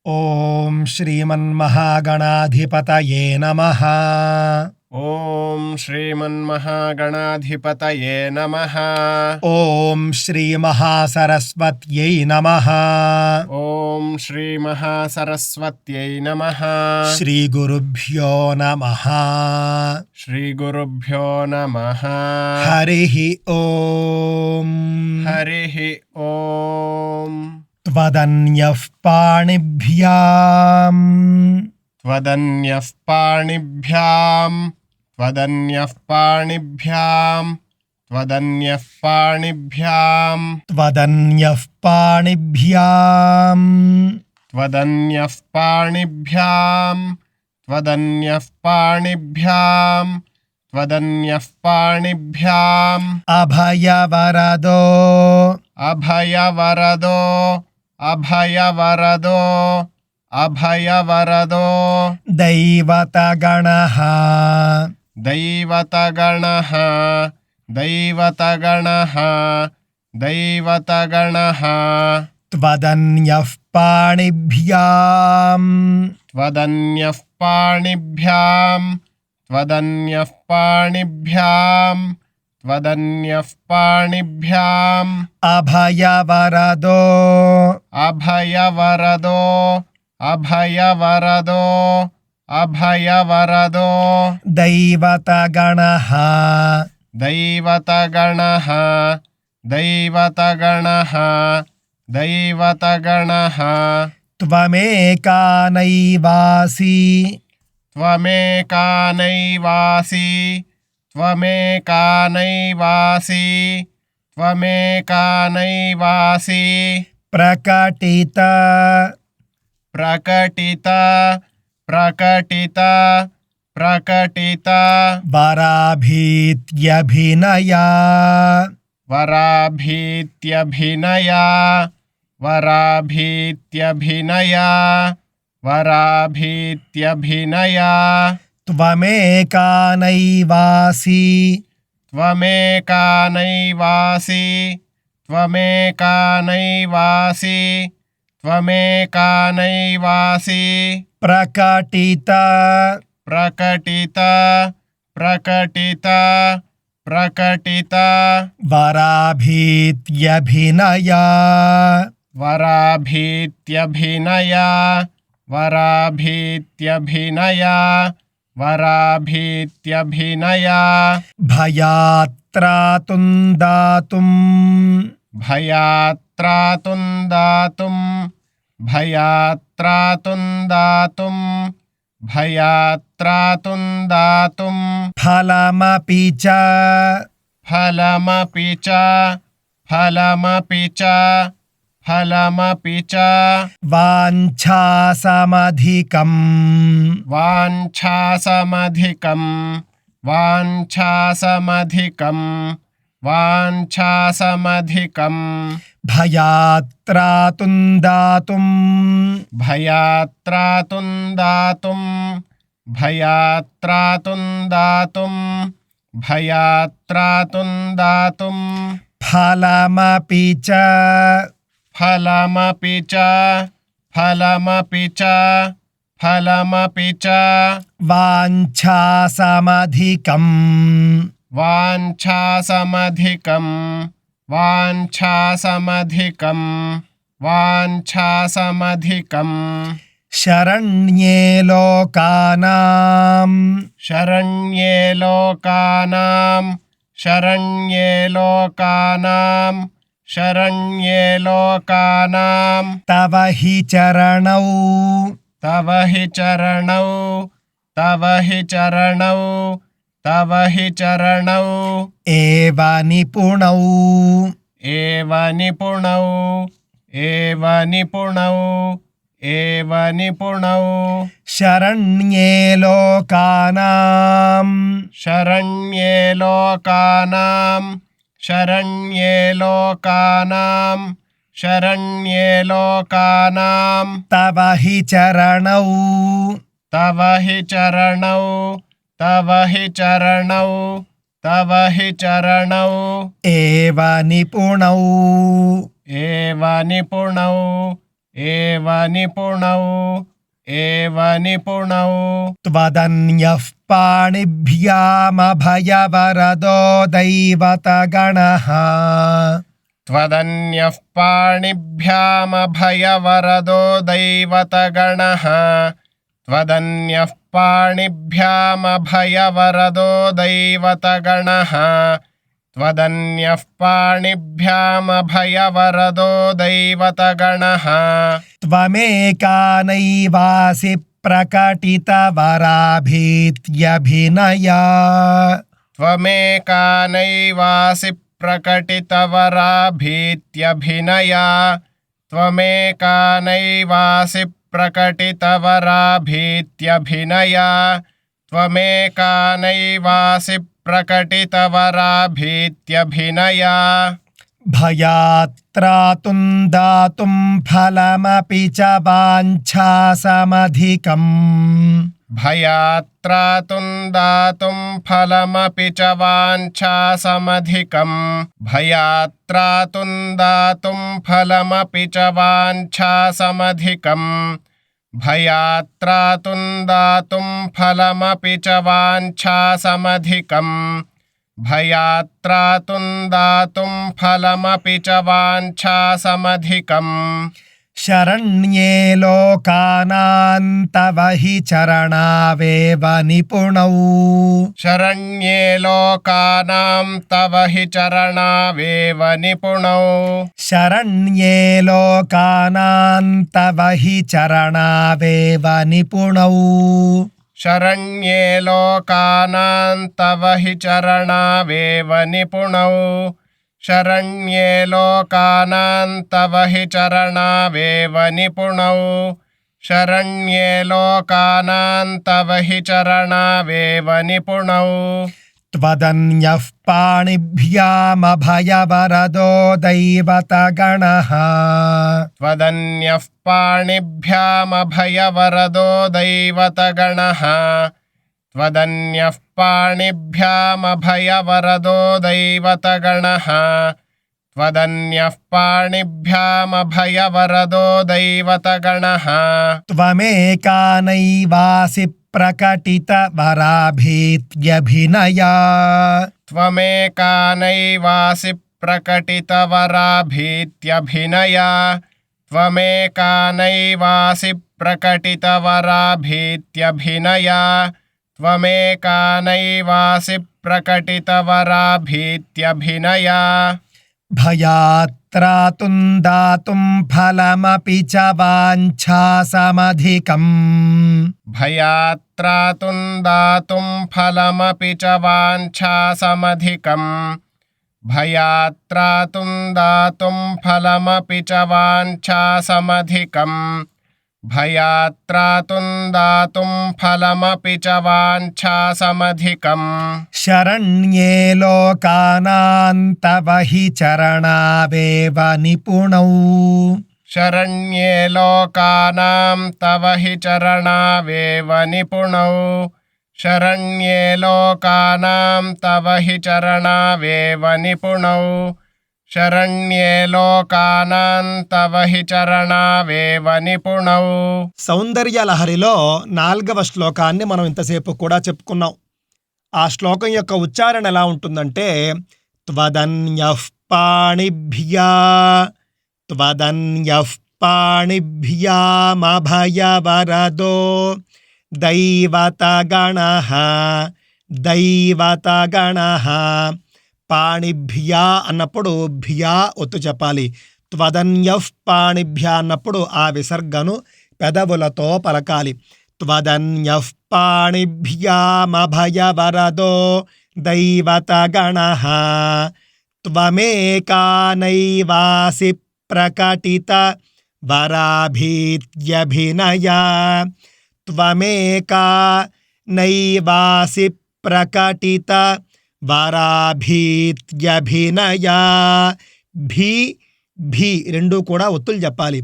ओम श्रीमन्महागणाधिपतये नमः। ओम श्रीमन्महागणाधिपतये नमः। ओम श्रीमहासरस्वत्यै नमः। ओम श्रीमहासरस्वत्यै नमः। श्रीगुरुभ्यो नमः। श्रीगुरुभ्यो नमः। हरिः ओम। हरिः ओम। त्वदन्यः पाणिभ्याम् त्वदन्यः पाणिभ्याम् त्वदन्यः पाणिभ्याम् त्वदन्यः पाणिभ्याम् त्वदन्यः पाणिभ्याम् त्वदन्यः पाणिभ्याम् त्वदन्यः पाणिभ्याम् त्वदन्यः पाणिभ्याम् अभयवरदो अभयवरदो अभयवरदो अभयवरदो दैवतगणः दैवतगणः दैवतगणः दैवतगणः त्वदन्यः पाणिभ्याम् त्वदन्यः पाणिभ्याम् त्वदन्यः पाणिभ्याम् त्वदन्यः पाणिभ्याम् अभयवरदो अभयवरदो अभयवरदो अभयवरदो दैवतगणः दैवतगणः दैवतगणः दैवतगणः त्वमेका नैवासि त्वमेका नैवासि त्वमेका नैवासि त्वमेका नैवासि प्रकटित प्रकटित प्रकटित प्रकटित वराभीत्यभिनया वराभीत्यभिनया वराभीत्यभिनया वराभीत्यभिनया त्वमेका नैवासि त्वमेका नैवासि त्वमेका नैवासि त्वमेका नैवासि प्रकटित प्रकटित प्रकटित प्रकटित वराभीत्यभिनया वराभीत्यभिनया वराभीत्यभिनया वराभीत्यभिनया भयात्रातुं दातुं भयात्रातुं दातुं भयात्रातुं दातुं भयात्रातुं दातुं फलमपि च फलमपि च फलमपि च फलमपि च वाञ्छासमधिकम् वाञ्छासमधिकम् वाञ्छासमधिकम् वाञ्छासमधिकम् भयात्रातुं दातुं भयात्रातुं दातुं भयात्रातुं दातुं भयात्रातुं दातुं फलमपि च फलमपि च फलमपि च फलमपि च वाञ्छासमधिकम् वाञ्छासमधिकम् वाञ्छासमधिकम् वाञ्छासमधिकम् शरण्ये लोकानां शरण्ये लोकानां शरण्ये लोकानां शरण्ये लोकानां तव हि चरणौ तव हि चरणौ तव हि चरणौ तव हि चरणौ एव निपुणौ एव निपुणौ एव निपुणौ एव निपुणौ शरण्ये लोकानां शरण्ये लोकानां शरण्ये लोकानां शरण्ये लोकानां तव हि चरणौ तव हि चरणौ तव हि चरणौ तव हि चरणौ एव निपुणौ एव निपुणौ एव निपुणौ एव निपुणौ त्वदन्यः पाणिभ्यामभयवरदो दैवतगणः त्वदन्यः पाणिभ्यामभयवरदो दैवतगणः त्वदन्यः पाणिभ्यामभयवरदो दैवतगणः त्वदन्यः पाणिभ्यामभयवरदो दैवतगणः त्वमेका नैवासि प्रकटितवराभीत्यभिनया त्वमेका नैवासि प्रकटितवराभीत्यभिनया त्वमेका नैवासि प्रकटितवराभीत्यभिनया त्वमेका नैवासि प्रकटितवराभीत्यभिनया भयात्रातुं दातुं फलमपि च वाञ्छासमधिकम् भयात्रातुं दातुं फलमपि च वाञ्छासमधिकम् भयात्रातुं दातुं फलमपि च वाञ्छासमधिकम् भयात्रातुं दातुं फलमपि च वाञ्छासमधिकम् भयात्रातुं दातुं फलमपि च वाञ्छासमधिकम् शरण्ये लोकानां तव हि चरणावेव निपुणौ शरण्ये लोकानां तव हि चरणावेव निपुणौ शरण्ये लोकानां तव हि चरणावेव निपुणौ शरण्ये लोकानां तव हि चरणावेव निपुणौ शरण्ये लोकानां तव हि चरणावेव निपुणौ शरण्ये लोकानां तव हि चरणावेव निपुणौ त्वदन्यः पाणिभ्यामभयवरदो दैवतगणः त्वदन्यः पाणिभ्यामभयवरदो दैवतगणः त्वदन्यः पाणिभ्यामभयवरदो दैवतगणः त्वदन्यः पाणिभ्यामभयवरदो दैवतगणः त्वमेका नैवासि प्रकटितवराभीत्यभिनया त्वमेका नैवासि प्रकटितवराभीत्यभिनया त्वमेका नैवासि प्रकटितवराभीत्यभिनया त्वमेका नैवासि प्रकटितवराभीत्यभिनया भयात्रातुं दातुं फलमपि च वाञ्छासमधिकम् भयात्रातुं दातुं फलमपि च वाञ्छासमधिकम् भयात्रातुं दातुं फलमपि च वाञ्छासमधिकम् भयात्रातुं दातुं फलमपि च वाञ्छासमधिकम् शरण्ये लोकानां तव हि चरणावेव निपुणौ शरण्ये लोकानां तव हि चरणावेव निपुणौ शरण्ये लोकानां तव हि चरणावेव निपुणौ शरण्ये लोकानां तव हि చరణావేవ నిపుణౌ. సౌందర్య లహరిలో 4వ శ్లోకాన్ని మనం ఇంతసేపు కూడా చెప్పుకున్నాం. ఆ శ్లోకం యొక్క ఉచ్చారణ ఎలా ఉంటుందంటే త్వదన్యః పాణిభ్యా త్వదన్యః పాణిభ్యామభయవరదో దైవతగణః దైవతగణః. పాణిభ్యా అన్నప్పుడు భ్యా ఒత్తు చెప్పాలి. త్వదన్యః పాణిభ్యా అన్నప్పుడు ఆ విసర్గను పెదవులతో పలకాలి. త్వదన్యః పాణిభ్యామభయవరదో దైవతగణః త్వమేకా నైవాసి ప్రకటిత వరాభీత్యభినయా త్వమేకా నైవాసి ప్రకటిత వరాభీత్యభినయా. భీ భీ రెండు కూడా ఒత్తులు చెప్పాలి.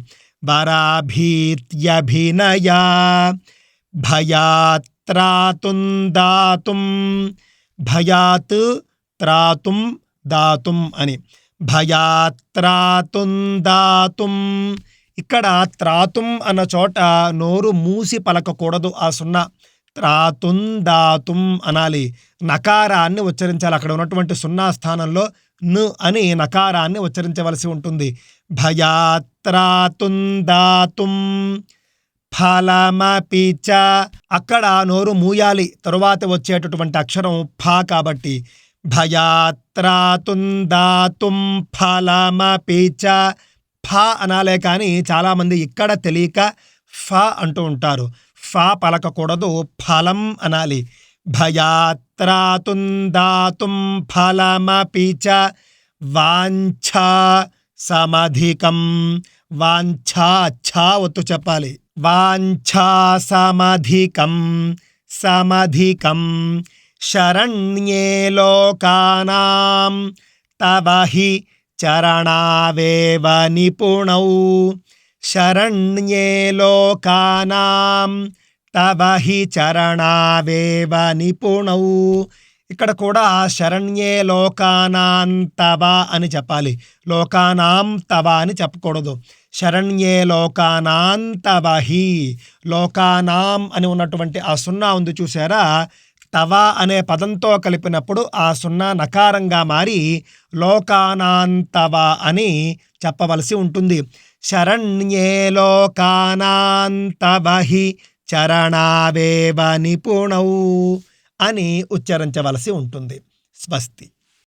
వరాభీత్యభినయా. భయాత్రాతుం దాతుం భయాత్ త్రాతుం దాతుం అని భయాత్రాతుం దాతుం ఇక్కడ త్రాతుం అన్న చోట నోరు మూసి పలకకూడదు. ఆ సున్నా త్రాతుం దాతుం అనాలి. నకారాన్ని ఉచ్చరించాలి. అక్కడ ఉన్నటువంటి సున్నా స్థానంలో ను అని నకారాన్ని ఉచ్చరించవలసి ఉంటుంది. భయాత్రాతుం దాతుం ఫలమపి చ అక్కడ నోరు మూయాలి. తరువాత వచ్చేటటువంటి అక్షరం ఫ కాబట్టి భయాత్రాతుం దాతుం ఫలమపి చ ఫ అనాలే కానీ చాలామంది ఇక్కడ తెలియక ఫ అంటూ ఉంటారు. ఫ పలకకూడదు, ఫలం అనాలి. భయాత్రాతుం దాతుం ఫలమపి చ వాంఛా సమధికం. వాంఛా ఛా ఒత్తు చెప్పాలి. వాంఛా సమధికం సమధికం శరణ్యే లోకానాం తవ హి చరణావేవ నిపుణౌ. శరణ్యే లోకానాం తవ హి చరణావేవ నిపుణౌ. ఇక్కడ కూడా శరణ్యే లోకానాం తవ అని చెప్పాలి. లోకానాం తవ అని చెప్పకూడదు. శరణ్యే లోకానాం తవ హి. లోకానాం అని ఉన్నటువంటి ఆ సున్నా ఉంది చూసారా, తవ అనే పదంతో కలిపినప్పుడు ఆ సున్నా నకారంగా మారి లోకానాం తవ అని చెప్పవలసి ఉంటుంది. శరణ్యే లోకానాం తవ హి చరణావేవ నిపుణౌ అని ఉచ్చరించవలసి ఉంటుంది. స్వస్తి.